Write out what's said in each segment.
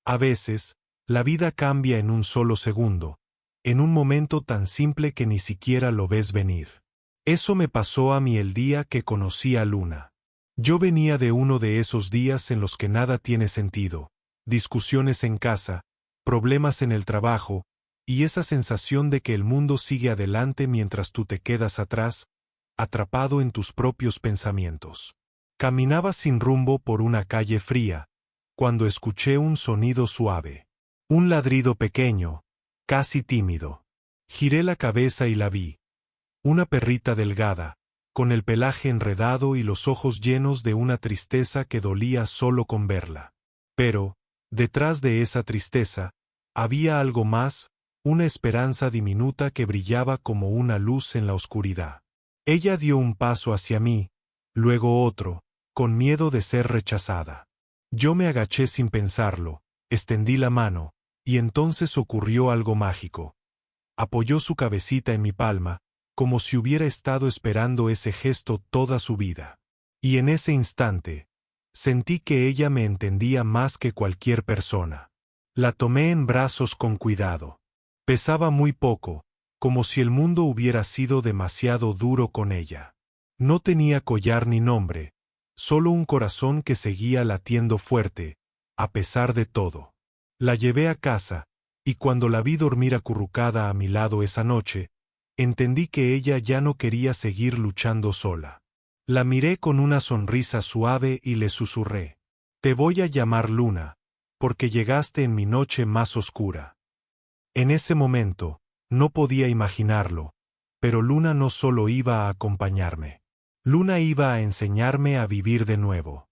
A veces, la vida cambia en un solo segundo, en un momento tan simple que ni siquiera lo ves venir. Eso me pasó a mí el día que conocí a Luna. Yo venía de uno de esos días en los que nada tiene sentido, discusiones en casa, problemas en el trabajo, y esa sensación de que el mundo sigue adelante mientras tú te quedas atrás, atrapado en tus propios pensamientos. Caminaba sin rumbo por una calle fría, cuando escuché un sonido suave. Un ladrido pequeño, casi tímido. Giré la cabeza y la vi. Una perrita delgada, con el pelaje enredado y los ojos llenos de una tristeza que dolía solo con verla. Pero, detrás de esa tristeza, había algo más, una esperanza diminuta que brillaba como una luz en la oscuridad. Ella dio un paso hacia mí, luego otro, con miedo de ser rechazada. Yo me agaché sin pensarlo, extendí la mano, y entonces ocurrió algo mágico. Apoyó su cabecita en mi palma, como si hubiera estado esperando ese gesto toda su vida. Y en ese instante, sentí que ella me entendía más que cualquier persona. La tomé en brazos con cuidado. Pesaba muy poco, como si el mundo hubiera sido demasiado duro con ella. No tenía collar ni nombre, solo un corazón que seguía latiendo fuerte, a pesar de todo. La llevé a casa, y cuando la vi dormir acurrucada a mi lado esa noche, entendí que ella ya no quería seguir luchando sola. La miré con una sonrisa suave y le susurré: «Te voy a llamar Luna, porque llegaste en mi noche más oscura». En ese momento, no podía imaginarlo, pero Luna no solo iba a acompañarme. Luna iba a enseñarme a vivir de nuevo.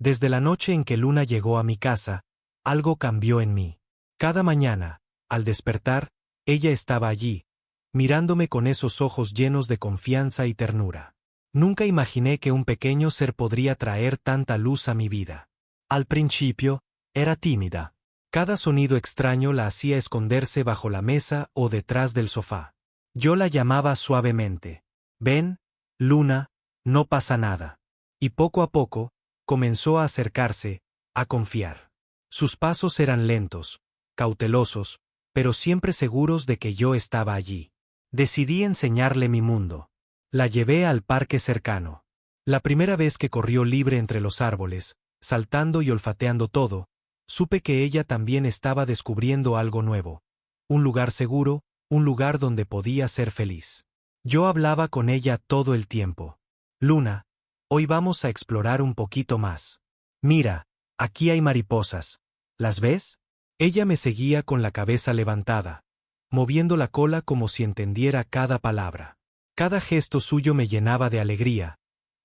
Desde la noche en que Luna llegó a mi casa, algo cambió en mí. Cada mañana, al despertar, ella estaba allí, mirándome con esos ojos llenos de confianza y ternura. Nunca imaginé que un pequeño ser podría traer tanta luz a mi vida. Al principio, era tímida. Cada sonido extraño la hacía esconderse bajo la mesa o detrás del sofá. Yo la llamaba suavemente: «Ven, Luna, no pasa nada». Y poco a poco, comenzó a acercarse, a confiar. Sus pasos eran lentos, cautelosos, pero siempre seguros de que yo estaba allí. Decidí enseñarle mi mundo. La llevé al parque cercano. La primera vez que corrió libre entre los árboles, saltando y olfateando todo, supe que ella también estaba descubriendo algo nuevo. Un lugar seguro, un lugar donde podía ser feliz. Yo hablaba con ella todo el tiempo. «Luna, hoy vamos a explorar un poquito más. Mira, aquí hay mariposas. ¿Las ves?». Ella me seguía con la cabeza levantada, moviendo la cola como si entendiera cada palabra. Cada gesto suyo me llenaba de alegría,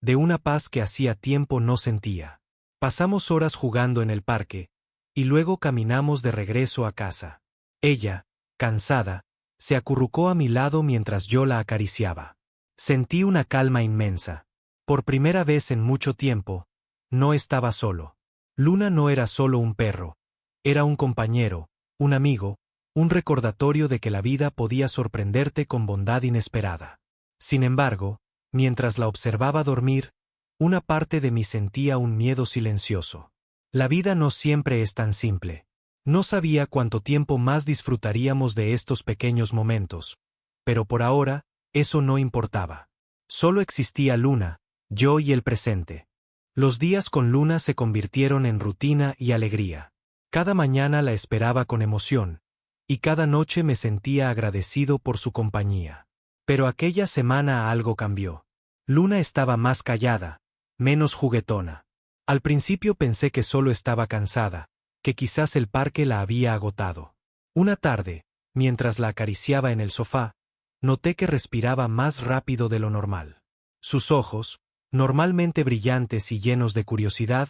de una paz que hacía tiempo no sentía. Pasamos horas jugando en el parque, y luego caminamos de regreso a casa. Ella, cansada, se acurrucó a mi lado mientras yo la acariciaba. Sentí una calma inmensa. Por primera vez en mucho tiempo, no estaba solo. Luna no era solo un perro, era un compañero, un amigo, un recordatorio de que la vida podía sorprenderte con bondad inesperada. Sin embargo, mientras la observaba dormir, una parte de mí sentía un miedo silencioso. La vida no siempre es tan simple. No sabía cuánto tiempo más disfrutaríamos de estos pequeños momentos, pero por ahora, eso no importaba. Solo existía Luna, yo y el presente. Los días con Luna se convirtieron en rutina y alegría. Cada mañana la esperaba con emoción, y cada noche me sentía agradecido por su compañía. Pero aquella semana algo cambió. Luna estaba más callada, menos juguetona. Al principio pensé que solo estaba cansada, que quizás el parque la había agotado. Una tarde, mientras la acariciaba en el sofá, noté que respiraba más rápido de lo normal. Sus ojos, normalmente brillantes y llenos de curiosidad,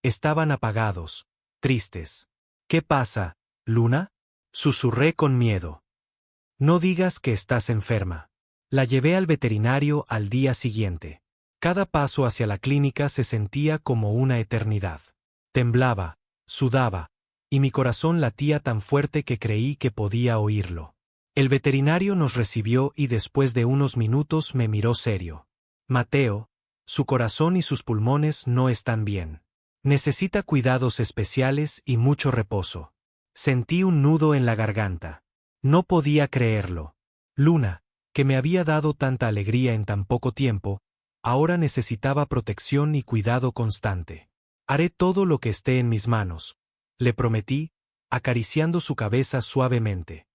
estaban apagados, tristes. «¿Qué pasa, Luna?», susurré con miedo. «No digas que estás enferma». La llevé al veterinario al día siguiente. Cada paso hacia la clínica se sentía como una eternidad. Temblaba, sudaba, y mi corazón latía tan fuerte que creí que podía oírlo. El veterinario nos recibió y después de unos minutos me miró serio. «Mateo, su corazón y sus pulmones no están bien. Necesita cuidados especiales y mucho reposo. Sentí un nudo en la garganta. No podía creerlo. Luna, que me había dado tanta alegría en tan poco tiempo, ahora necesitaba protección y cuidado constante. Haré todo lo que esté en mis manos, le prometí, acariciando su cabeza suavemente.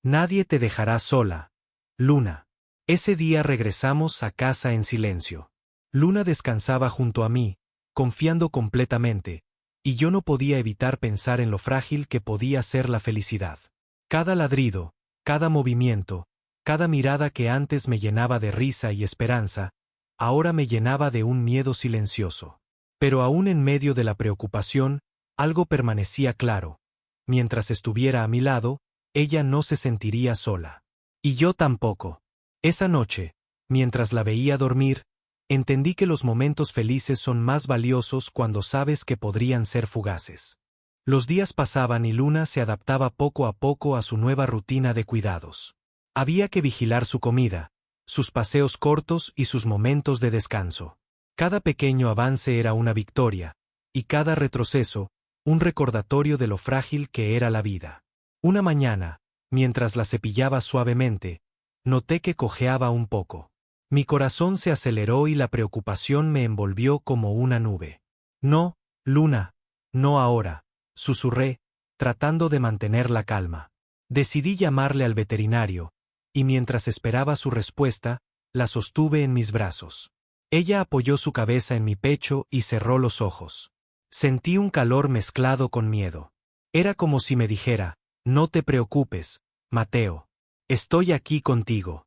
Nadie te dejará sola, Luna. Ese día regresamos a casa en silencio. Luna descansaba junto a mí, confiando completamente, y yo no podía evitar pensar en lo frágil que podía ser la felicidad. Cada ladrido, cada movimiento, cada mirada que antes me llenaba de risa y esperanza, ahora me llenaba de un miedo silencioso. Pero aún en medio de la preocupación, algo permanecía claro. Mientras estuviera a mi lado, ella no se sentiría sola. Y yo tampoco. Esa noche, mientras la veía dormir, entendí que los momentos felices son más valiosos cuando sabes que podrían ser fugaces. Los días pasaban y Luna se adaptaba poco a poco a su nueva rutina de cuidados. Había que vigilar su comida, sus paseos cortos y sus momentos de descanso. Cada pequeño avance era una victoria, y cada retroceso, un recordatorio de lo frágil que era la vida. Una mañana, mientras la cepillaba suavemente, noté que cojeaba un poco. Mi corazón se aceleró y la preocupación me envolvió como una nube. No, Luna, no ahora, susurré, tratando de mantener la calma. Decidí llamarle al veterinario, y mientras esperaba su respuesta, la sostuve en mis brazos. Ella apoyó su cabeza en mi pecho y cerró los ojos. Sentí un calor mezclado con miedo. Era como si me dijera, no te preocupes, Mateo. Estoy aquí contigo.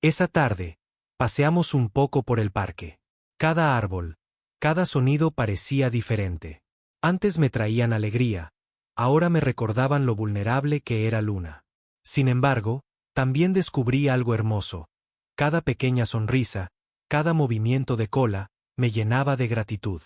Esa tarde, paseamos un poco por el parque. Cada árbol, cada sonido parecía diferente. Antes me traían alegría, ahora me recordaban lo vulnerable que era Luna. Sin embargo, también descubrí algo hermoso. Cada pequeña sonrisa, cada movimiento de cola, me llenaba de gratitud.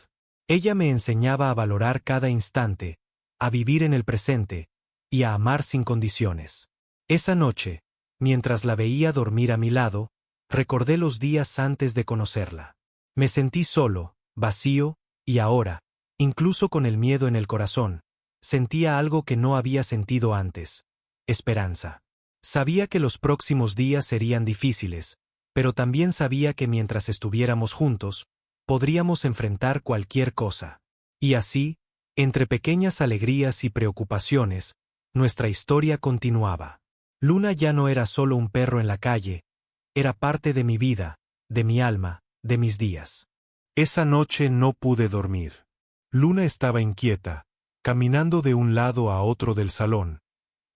Ella me enseñaba a valorar cada instante, a vivir en el presente, y a amar sin condiciones. Esa noche, mientras la veía dormir a mi lado, recordé los días antes de conocerla. Me sentí solo, vacío, y ahora, incluso con el miedo en el corazón, sentía algo que no había sentido antes: esperanza. Sabía que los próximos días serían difíciles, pero también sabía que mientras estuviéramos juntos, podríamos enfrentar cualquier cosa. Y así, entre pequeñas alegrías y preocupaciones, nuestra historia continuaba. Luna ya no era solo un perro en la calle, era parte de mi vida, de mi alma, de mis días. Esa noche no pude dormir. Luna estaba inquieta, caminando de un lado a otro del salón,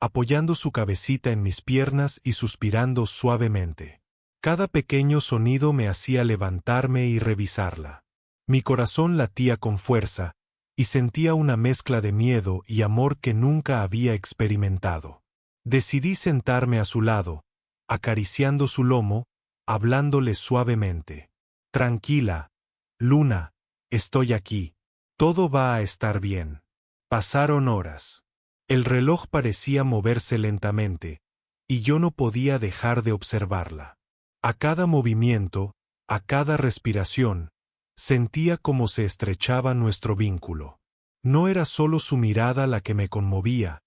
apoyando su cabecita en mis piernas y suspirando suavemente. Cada pequeño sonido me hacía levantarme y revisarla. Mi corazón latía con fuerza, y sentía una mezcla de miedo y amor que nunca había experimentado. Decidí sentarme a su lado, acariciando su lomo, hablándole suavemente. Tranquila, Luna, estoy aquí. Todo va a estar bien. Pasaron horas. El reloj parecía moverse lentamente, y yo no podía dejar de observarla. A cada movimiento, a cada respiración, sentía cómo se estrechaba nuestro vínculo. No era solo su mirada la que me conmovía,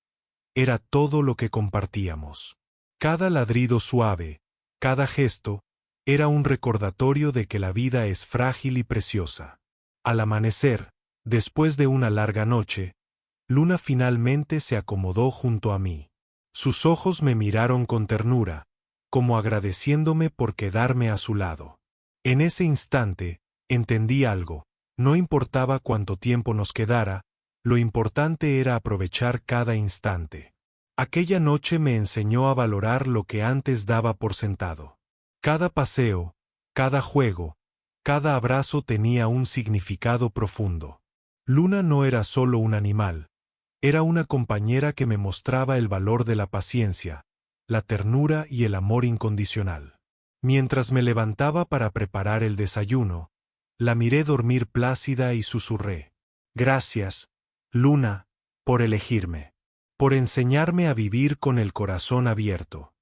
era todo lo que compartíamos. Cada ladrido suave, cada gesto, era un recordatorio de que la vida es frágil y preciosa. Al amanecer, después de una larga noche, Luna finalmente se acomodó junto a mí. Sus ojos me miraron con ternura, como agradeciéndome por quedarme a su lado. En ese instante, entendí algo: no importaba cuánto tiempo nos quedara, lo importante era aprovechar cada instante. Aquella noche me enseñó a valorar lo que antes daba por sentado. Cada paseo, cada juego, cada abrazo tenía un significado profundo. Luna no era solo un animal, era una compañera que me mostraba el valor de la paciencia, la ternura y el amor incondicional. Mientras me levantaba para preparar el desayuno, la miré dormir plácida y susurré: gracias, Luna, por elegirme, por enseñarme a vivir con el corazón abierto.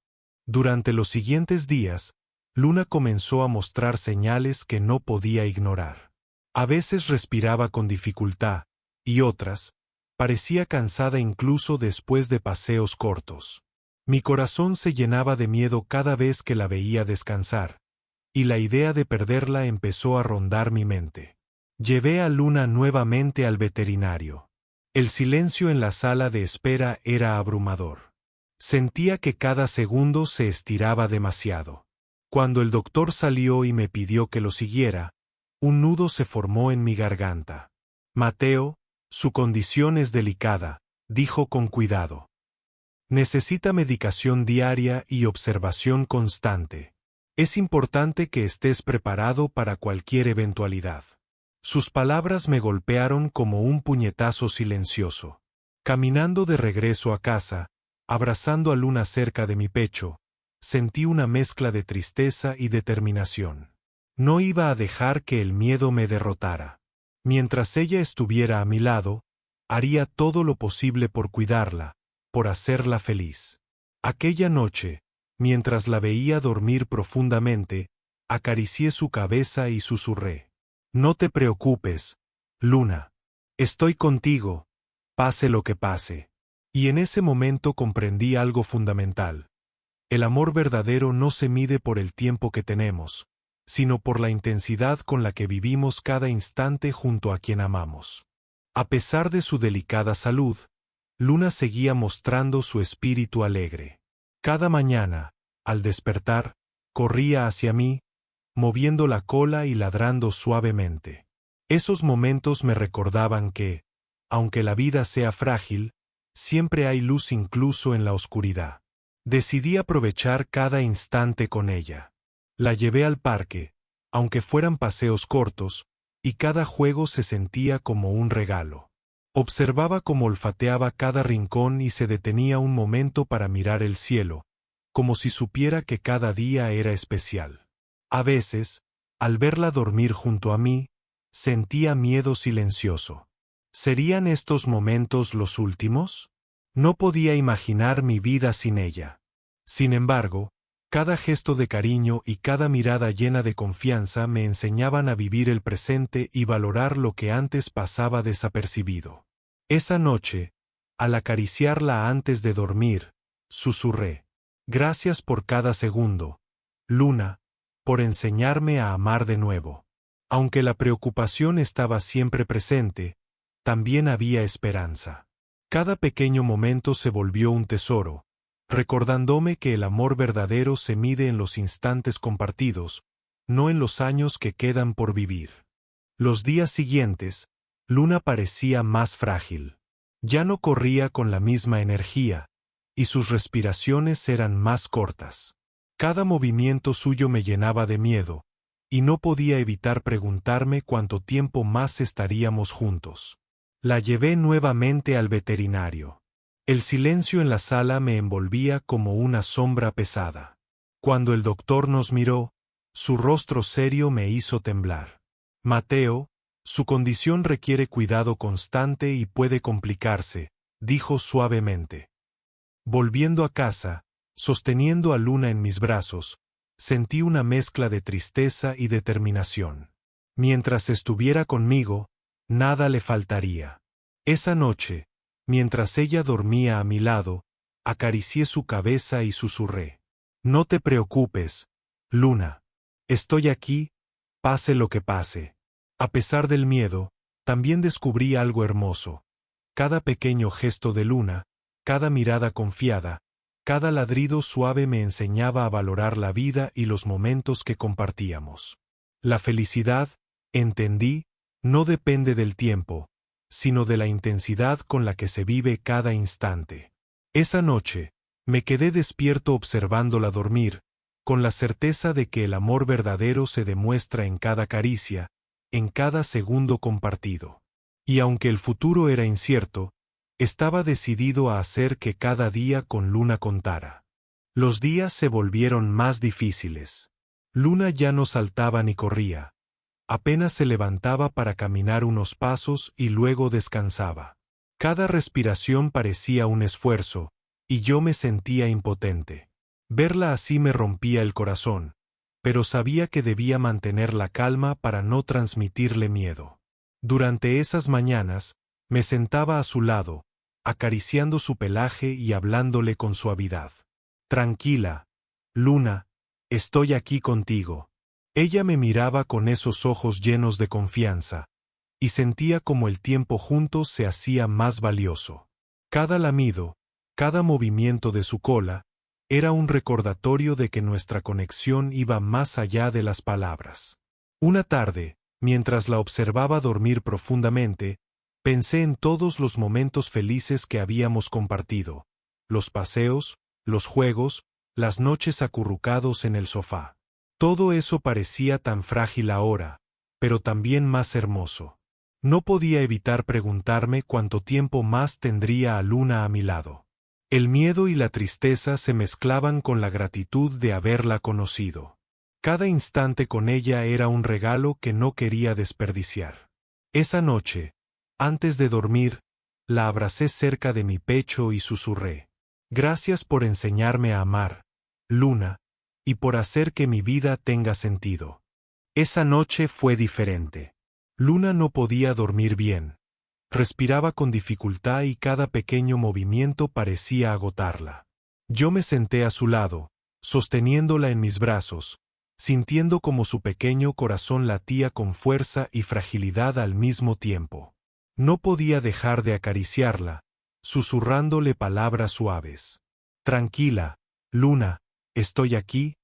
Durante los siguientes días, Luna comenzó a mostrar señales que no podía ignorar. A veces respiraba con dificultad, y otras, parecía cansada incluso después de paseos cortos. Mi corazón se llenaba de miedo cada vez que la veía descansar, y la idea de perderla empezó a rondar mi mente. Llevé a Luna nuevamente al veterinario. El silencio en la sala de espera era abrumador. Sentía que cada segundo se estiraba demasiado. Cuando el doctor salió y me pidió que lo siguiera, un nudo se formó en mi garganta. Mateo, su condición es delicada, dijo con cuidado. Necesita medicación diaria y observación constante. Es importante que estés preparado para cualquier eventualidad. Sus palabras me golpearon como un puñetazo silencioso. Caminando de regreso a casa, abrazando a Luna cerca de mi pecho, sentí una mezcla de tristeza y determinación. No iba a dejar que el miedo me derrotara. Mientras ella estuviera a mi lado, haría todo lo posible por cuidarla, por hacerla feliz. Aquella noche, mientras la veía dormir profundamente, acaricié su cabeza y susurré: «No te preocupes, Luna. Estoy contigo, pase lo que pase». Y en ese momento comprendí algo fundamental. El amor verdadero no se mide por el tiempo que tenemos, sino por la intensidad con la que vivimos cada instante junto a quien amamos. A pesar de su delicada salud, Luna seguía mostrando su espíritu alegre. Cada mañana, al despertar, corría hacia mí, moviendo la cola y ladrando suavemente. Esos momentos me recordaban que, aunque la vida sea frágil, siempre hay luz incluso en la oscuridad. Decidí aprovechar cada instante con ella. La llevé al parque, aunque fueran paseos cortos, y cada juego se sentía como un regalo. Observaba cómo olfateaba cada rincón y se detenía un momento para mirar el cielo, como si supiera que cada día era especial. A veces, al verla dormir junto a mí, sentía miedo silencioso. ¿Serían estos momentos los últimos? No podía imaginar mi vida sin ella. Sin embargo, cada gesto de cariño y cada mirada llena de confianza me enseñaban a vivir el presente y valorar lo que antes pasaba desapercibido. Esa noche, al acariciarla antes de dormir, susurré: «Gracias por cada segundo, Luna, por enseñarme a amar de nuevo». Aunque la preocupación estaba siempre presente, también había esperanza. Cada pequeño momento se volvió un tesoro, recordándome que el amor verdadero se mide en los instantes compartidos, no en los años que quedan por vivir. Los días siguientes, Luna parecía más frágil. Ya no corría con la misma energía, y sus respiraciones eran más cortas. Cada movimiento suyo me llenaba de miedo, y no podía evitar preguntarme cuánto tiempo más estaríamos juntos. La llevé nuevamente al veterinario. El silencio en la sala me envolvía como una sombra pesada. Cuando el doctor nos miró, su rostro serio me hizo temblar. «Mateo, su condición requiere cuidado constante y puede complicarse», dijo suavemente. Volviendo a casa, sosteniendo a Luna en mis brazos, sentí una mezcla de tristeza y determinación. Mientras estuviera conmigo, nada le faltaría. Esa noche, mientras ella dormía a mi lado, acaricié su cabeza y susurré: «No te preocupes, Luna. Estoy aquí, pase lo que pase». A pesar del miedo, también descubrí algo hermoso. Cada pequeño gesto de Luna, cada mirada confiada, cada ladrido suave me enseñaba a valorar la vida y los momentos que compartíamos. La felicidad, entendí, no depende del tiempo, sino de la intensidad con la que se vive cada instante. Esa noche, me quedé despierto observándola dormir, con la certeza de que el amor verdadero se demuestra en cada caricia, en cada segundo compartido. Y aunque el futuro era incierto, estaba decidido a hacer que cada día con Luna contara. Los días se volvieron más difíciles. Luna ya no saltaba ni corría. Apenas se levantaba para caminar unos pasos y luego descansaba. Cada respiración parecía un esfuerzo, y yo me sentía impotente. Verla así me rompía el corazón, pero sabía que debía mantener la calma para no transmitirle miedo. Durante esas mañanas, me sentaba a su lado, acariciando su pelaje y hablándole con suavidad. Tranquila, Luna, estoy aquí contigo. Ella me miraba con esos ojos llenos de confianza, y sentía como el tiempo juntos se hacía más valioso. Cada lamido, cada movimiento de su cola, era un recordatorio de que nuestra conexión iba más allá de las palabras. Una tarde, mientras la observaba dormir profundamente, pensé en todos los momentos felices que habíamos compartido, los paseos, los juegos, las noches acurrucados en el sofá. Todo eso parecía tan frágil ahora, pero también más hermoso. No podía evitar preguntarme cuánto tiempo más tendría a Luna a mi lado. El miedo y la tristeza se mezclaban con la gratitud de haberla conocido. Cada instante con ella era un regalo que no quería desperdiciar. Esa noche, antes de dormir, la abracé cerca de mi pecho y susurré: «Gracias por enseñarme a amar, Luna, y por hacer que mi vida tenga sentido». Esa noche fue diferente. Luna no podía dormir bien. Respiraba con dificultad y cada pequeño movimiento parecía agotarla. Yo me senté a su lado, sosteniéndola en mis brazos, sintiendo como su pequeño corazón latía con fuerza y fragilidad al mismo tiempo. No podía dejar de acariciarla, susurrándole palabras suaves. «Tranquila, Luna, estoy aquí,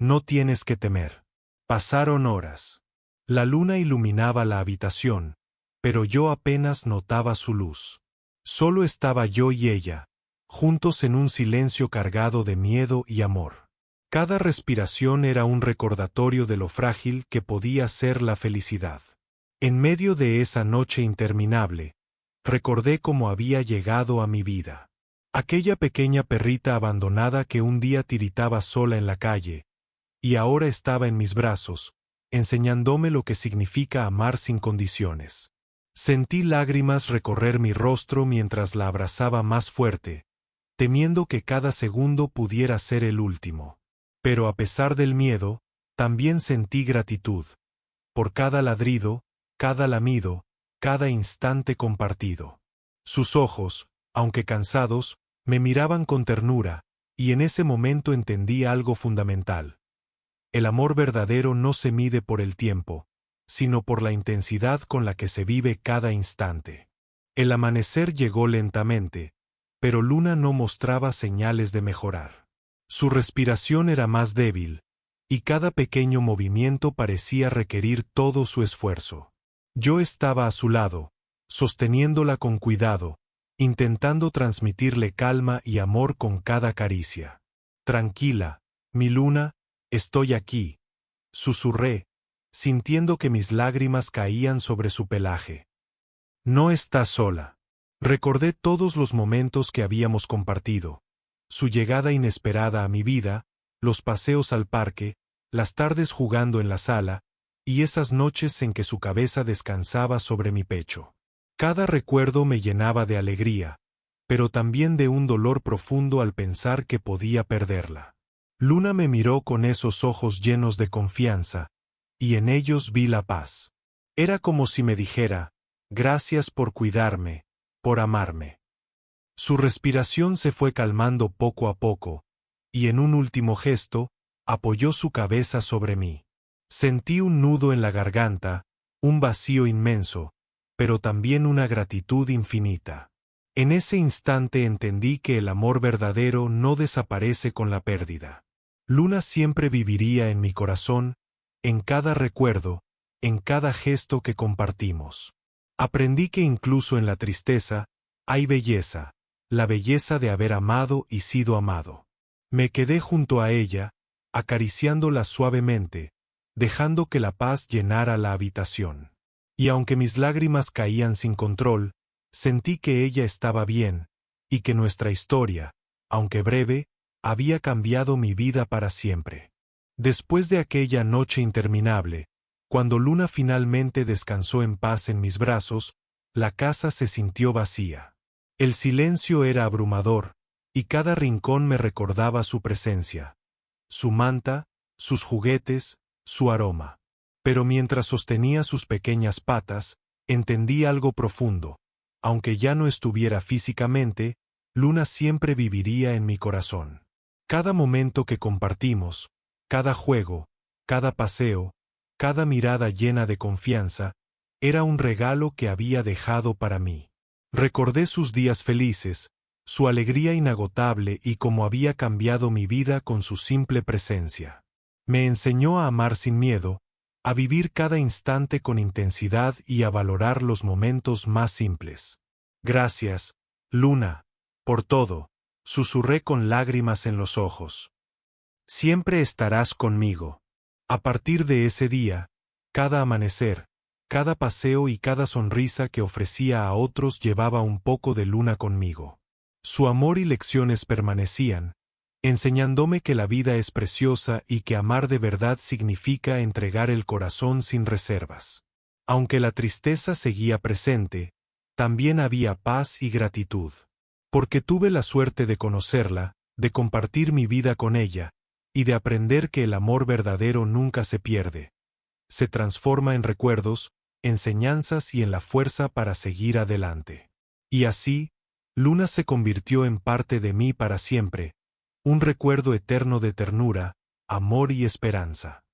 no tienes que temer». Pasaron horas. La luna iluminaba la habitación, pero yo apenas notaba su luz. Solo estaba yo y ella, juntos en un silencio cargado de miedo y amor. Cada respiración era un recordatorio de lo frágil que podía ser la felicidad. En medio de esa noche interminable, recordé cómo había llegado a mi vida. Aquella pequeña perrita abandonada que un día tiritaba sola en la calle, y ahora estaba en mis brazos, enseñándome lo que significa amar sin condiciones. Sentí lágrimas recorrer mi rostro mientras la abrazaba más fuerte, temiendo que cada segundo pudiera ser el último. Pero a pesar del miedo, también sentí gratitud, por cada ladrido, cada lamido, cada instante compartido. Sus ojos, aunque cansados, me miraban con ternura, y en ese momento entendí algo fundamental. El amor verdadero no se mide por el tiempo, sino por la intensidad con la que se vive cada instante. El amanecer llegó lentamente, pero Luna no mostraba señales de mejorar. Su respiración era más débil, y cada pequeño movimiento parecía requerir todo su esfuerzo. Yo estaba a su lado, sosteniéndola con cuidado, intentando transmitirle calma y amor con cada caricia. «Tranquila, mi Luna, estoy aquí», susurré, sintiendo que mis lágrimas caían sobre su pelaje. «No estás sola». Recordé todos los momentos que habíamos compartido, su llegada inesperada a mi vida, los paseos al parque, las tardes jugando en la sala, y esas noches en que su cabeza descansaba sobre mi pecho. Cada recuerdo me llenaba de alegría, pero también de un dolor profundo al pensar que podía perderla. Luna me miró con esos ojos llenos de confianza, y en ellos vi la paz. Era como si me dijera: «Gracias por cuidarme, por amarme». Su respiración se fue calmando poco a poco, y en un último gesto, apoyó su cabeza sobre mí. Sentí un nudo en la garganta, un vacío inmenso, pero también una gratitud infinita. En ese instante entendí que el amor verdadero no desaparece con la pérdida. Luna siempre viviría en mi corazón, en cada recuerdo, en cada gesto que compartimos. Aprendí que incluso en la tristeza, hay belleza, la belleza de haber amado y sido amado. Me quedé junto a ella, acariciándola suavemente, dejando que la paz llenara la habitación. Y aunque mis lágrimas caían sin control, sentí que ella estaba bien, y que nuestra historia, aunque breve, había cambiado mi vida para siempre. Después de aquella noche interminable, cuando Luna finalmente descansó en paz en mis brazos, la casa se sintió vacía. El silencio era abrumador, y cada rincón me recordaba su presencia. Su manta, sus juguetes, su aroma. Pero mientras sostenía sus pequeñas patas, entendí algo profundo. Aunque ya no estuviera físicamente, Luna siempre viviría en mi corazón. Cada momento que compartimos, cada juego, cada paseo, cada mirada llena de confianza, era un regalo que había dejado para mí. Recordé sus días felices, su alegría inagotable y cómo había cambiado mi vida con su simple presencia. Me enseñó a amar sin miedo, a vivir cada instante con intensidad y a valorar los momentos más simples. Gracias, Luna, por todo, susurré con lágrimas en los ojos. Siempre estarás conmigo. A partir de ese día, cada amanecer, cada paseo y cada sonrisa que ofrecía a otros llevaba un poco de Luna conmigo. Su amor y lecciones permanecían, enseñándome que la vida es preciosa y que amar de verdad significa entregar el corazón sin reservas. Aunque la tristeza seguía presente, también había paz y gratitud. Porque tuve la suerte de conocerla, de compartir mi vida con ella, y de aprender que el amor verdadero nunca se pierde. Se transforma en recuerdos, enseñanzas y en la fuerza para seguir adelante. Y así, Luna se convirtió en parte de mí para siempre, un recuerdo eterno de ternura, amor y esperanza.